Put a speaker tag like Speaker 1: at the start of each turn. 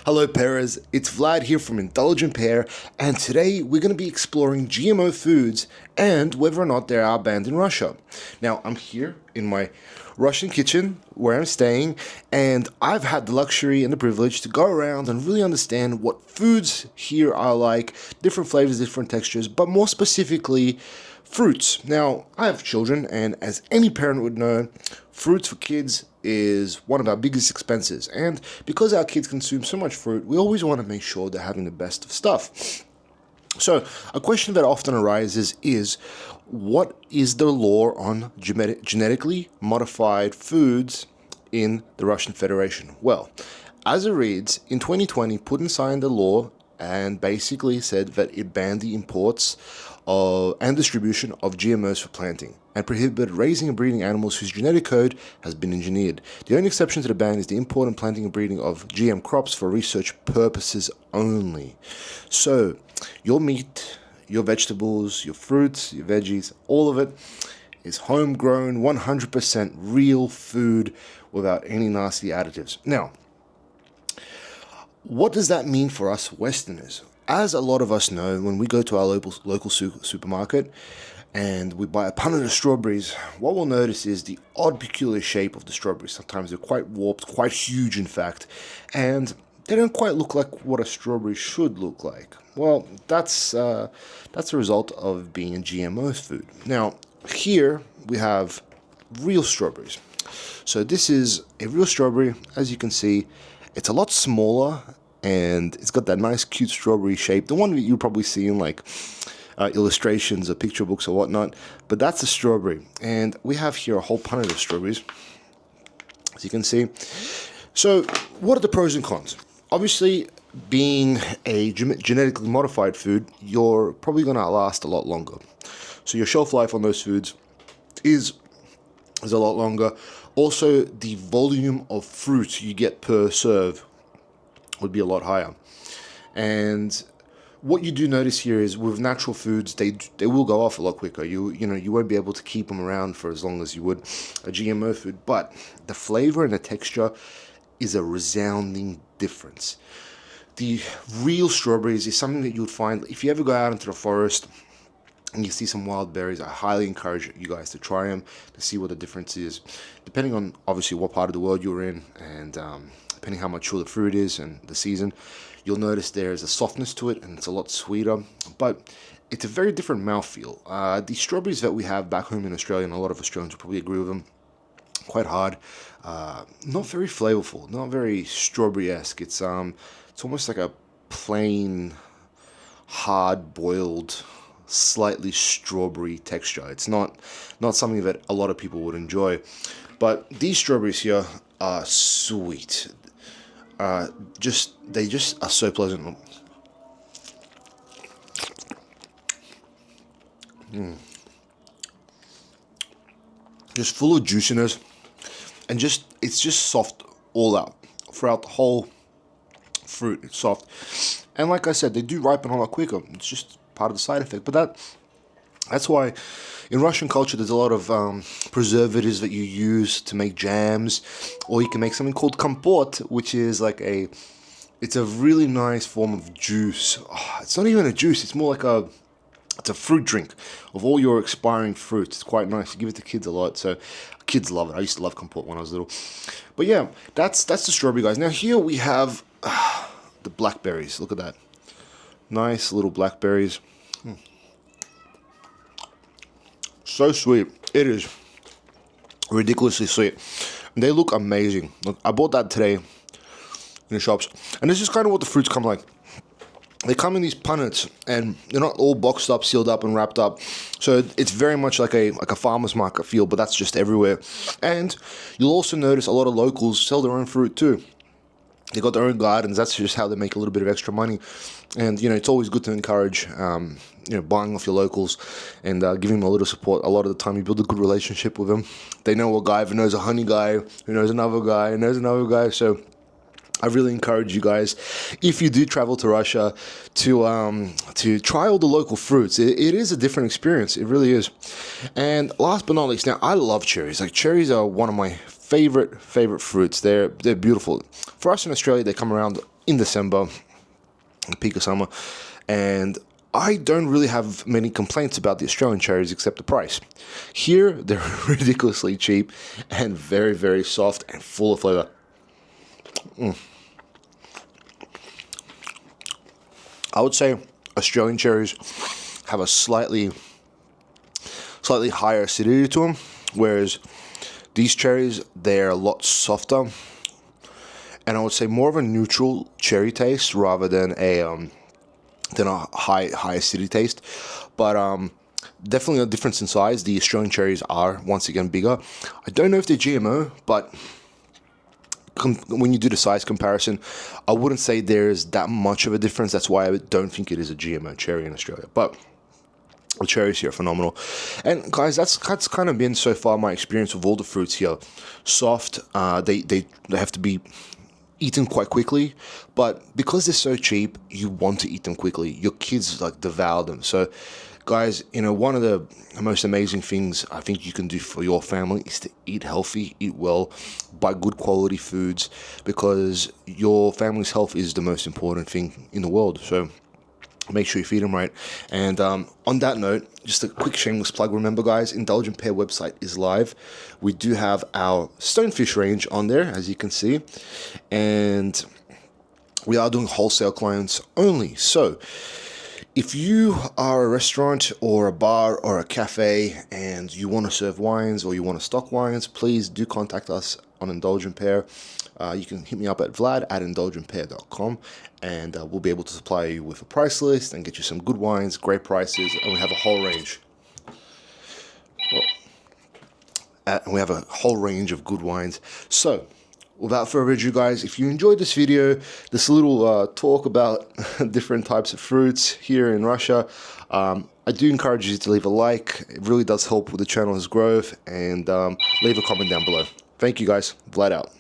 Speaker 1: Hello Perez, it's Vlad here from Intelligent Pear, and today we're going to be exploring GMO foods and whether or not they are banned in Russia. Now, I'm here in my Russian kitchen where I'm staying, and I've had the luxury and the privilege to go around and really understand what foods here are like, different flavors, different textures, but more specifically, fruits. Now, I have children, and as any parent would know, fruits for kids is one of our biggest expenses. And because our kids consume so much fruit, we always want to make sure they're having the best of stuff. So, a question that often arises is, what is the law on genetically modified foods in the Russian Federation? Well, as it reads, in 2020, Putin signed a law and basically said that it banned the imports and distribution of GMOs for planting and prohibited raising and breeding animals whose genetic code has been engineered. The only exception to the ban is the import and planting and breeding of GM crops for research purposes only. So, your meat, your vegetables, your fruits, your veggies, all of it is homegrown, 100% real food without any nasty additives. Now, what does that mean for us Westerners? As a lot of us know, when we go to our local supermarket and we buy a punnet of strawberries, what we'll notice is the odd, peculiar shape of the strawberries. Sometimes they're quite warped, quite huge, in fact, and they don't quite look like what a strawberry should look like. Well, that's a result of being a GMO food. Now, here we have real strawberries. So this is a real strawberry. As you can see, it's a lot smaller, and it's got that nice, cute strawberry shape. The one that you probably see in like illustrations or picture books or whatnot. But that's a strawberry, and we have here a whole punnet of strawberries, as you can see. So, what are the pros and cons? Obviously, being a genetically modified food, you're probably going to last a lot longer. So your shelf life on those foods is a lot longer. Also, the volume of fruit you get per serve would be a lot higher. And what you do notice here is with natural foods, they will go off a lot quicker. You won't be able to keep them around for as long as you would a GMO food. But the flavor and the texture is a resounding difference. The real strawberries is something that you would find if you ever go out into the forest and you see some wild berries. I highly encourage you guys to try them to see what the difference is, depending on obviously what part of the world you're in, and depending how mature the fruit is and the season. You'll notice there is a softness to it, and it's a lot sweeter, but it's a very different mouthfeel. The strawberries that we have back home in Australia, and a lot of Australians will probably agree with them, quite hard, not very flavorful, not very strawberry-esque. It's almost like a plain, hard-boiled, slightly strawberry texture. It's not something that a lot of people would enjoy. But these strawberries here are sweet. They just are so pleasant. Just full of juiciness, and it's just soft all out throughout the whole fruit. It's soft, and like I said, they do ripen a lot quicker. It's just part of the side effect. But that's why in Russian culture there's a lot of preservatives that you use to make jams, or you can make something called kompot, which is it's a really nice form of juice. It's not even a juice, it's more like it's a fruit drink of all your expiring fruits. It's quite nice. You give it to kids a lot, so kids love it. I used to love kompot when I was little. But yeah, that's the strawberry, guys. Now here we have the blackberries. Look at that. Nice little blackberries. So sweet. It is ridiculously sweet. And they look amazing. Look, I bought that today in the shops. And this is kind of what the fruits come like. They come in these punnets, and they're not all boxed up, sealed up, and wrapped up. So it's very much like a farmer's market feel, but that's just everywhere. And you'll also notice a lot of locals sell their own fruit too. They got their own gardens. That's just how they make a little bit of extra money. And, it's always good to encourage, buying off your locals and giving them a little support. A lot of the time you build a good relationship with them. They know a guy who knows a honey guy, who knows another guy, who knows another guy. So I really encourage you guys, if you do travel to Russia, to try all the local fruits. It is a different experience. It really is. And last but not least, now I love cherries. Like, cherries are one of my favorite fruits. They're beautiful. For us in Australia, they come around in December, the peak of summer, and I don't really have many complaints about the Australian cherries except the price. Here, they're ridiculously cheap and very, very soft and full of flavor. I would say Australian cherries have a slightly higher acidity to them, whereas these cherries, they're a lot softer, and I would say more of a neutral cherry taste rather than a high acidity taste. But definitely a difference in size. The Australian cherries are once again bigger. I don't know if they're GMO, but when you do the size comparison, I wouldn't say there's that much of a difference. That's why I don't think it is a GMO cherry in Australia. But the cherries here are phenomenal. And guys, that's kind of been so far my experience with all the fruits here. Soft, they have to be eaten quite quickly, but because they're so cheap, you want to eat them quickly. Your kids like devour them. So guys, one of the most amazing things I think you can do for your family is to eat healthy, eat well, buy good quality foods, because your family's health is the most important thing in the world. So make sure you feed them right. And on that note, just a quick shameless plug. Remember, guys, Indulgent Pear website is live. We do have our Stonefish range on there, as you can see. And we are doing wholesale clients only. So if you are a restaurant or a bar or a cafe and you want to serve wines or you want to stock wines, please do contact us on Indulgent Pear. You can hit me up at vlad@indulgentpear.com, and we'll be able to supply you with a price list and get you some good wines, great prices, and we have a whole range. We have a whole range of good wines. So, without further ado, guys, if you enjoyed this video, this little talk about different types of fruits here in Russia, I do encourage you to leave a like. It really does help with the channel's growth, and leave a comment down below. Thank you, guys. Vlad out.